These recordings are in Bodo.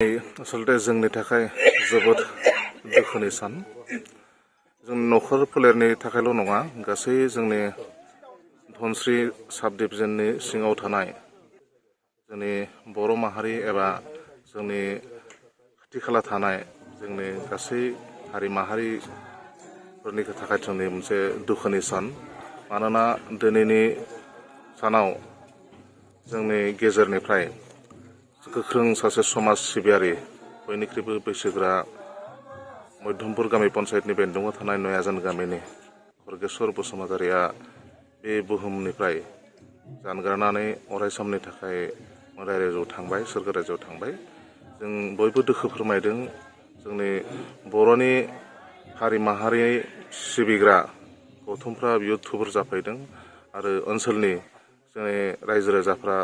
आसलते जोंनि थाखाय जोबोद दुखुनि सान। जों नखर फोलेरनि थाखायल' नङा, गासै जोंनि धनस्री साब डिभिजननि सिङाव थानाय जोंनि बर' माहारि एबा जोंनि खाथि खाला थानाय जोंनि गासै हारि माहारिफोरनि थाखाय जोंनि मोनसे दुखुनि सान। मानोना दिनैनि सानाव जोंनि गेजेरनिफ्राय गोख्रों सासे समाज सिबियारि, बयनिख्रुइबो बैसोगोरा मध्यमपुर गामि पन्चायतनि बेन्दोङाव थानाय नयाजान गामिनि खरगेश्वर बसुमतारिया बे बुहुमनिफ्राय जानगारनानै अराय समनि थाखाय मोदाय रायजोआव थांबाय, सोरगो रायजोआव थांबाय। जों बयबो दुखु फोरमायदों। जोंनि बर'नि हारि माहारि सिबिग्रा गौथुमफ्रा बियो थुबुर जाफैदों आरो ओनसोलनि जोंनि रायजो राजाफ्रा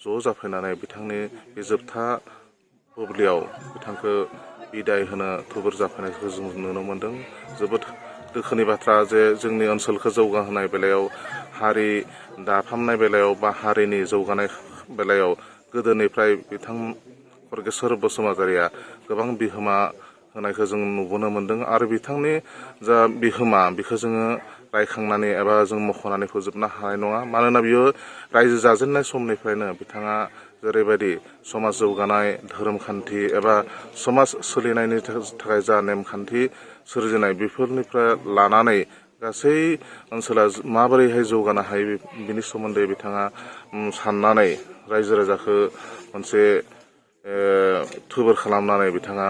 ज' जाफैनानै बिथांनि बे जोबथा बुब्लियाव बिथांखौ बिदाय होनो थुबुर जाफैनायखौ जों नुनो मोन्दों। जोबोद दुखुनि बाथ्रा जे जोंनि ओनसोलखौ जौगाहोनाय बेलायाव, हारि दाफामनाय बेलायाव बा हारिनि जौगानाय बेलायाव गोदोनिफ्राय बिथां खरगेश्वर बसुमतारिया गोबां बिहोमा होनायखौ जों नुबोनो मोन्दों आरो बिथांनि जा बिहोमा बेखौ जोङो रायखांनानै एबा जों मख'नानै फोजोबनो हानाय नङा। मानोना बियो रायजो जाजेननाय समनिफ्रायनो बिथाङा जेरैबायदि समाज जौगानाय, धोरोम खान्थि एबा समाज सोलिनायनि थाखाय जा नेमखान्थि सोरजिनाय बेफोरनिफ्राय लानानै गासै ओनसोला माबोरैहाय जौगानो हायो बिनि सोमोन्दै बिथाङा साननानै रायजो राजाखौ मोनसे थुबुर खालामनानै बिथाङा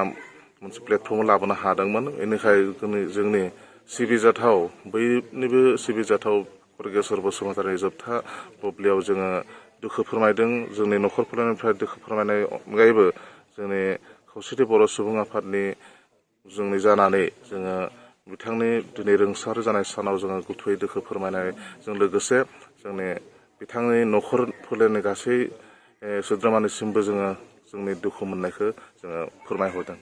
मोनसे प्लेटफर्माव लाबोनो हादोंमोन। बेनिखायनो जोंनि सिबिजाथाव, बयनिबो सिबिजाथाव खरगेश्वर बसुमतारिनि जोबथा बुब्लियाव जोङो दुखु फोरमायदों। जोंनि नखरफोरनिफ्राय दुखु फोरमायनाय अनगायैबो जोंनि खौसेथि बर' सुबुं आफादनि जोंनि जानानै जोङो बिथांनि दिनै रुंसार जानाय सानाव जोङो गोथौयै दुखु फोरमायनायजों लोगोसे जोंनि बिथांनि नखर फोलेरनि गासै सोद्रोमानिसिमबो जोङो जोंनि दुखु मोननायखौ जोङो फोरमायहरदों।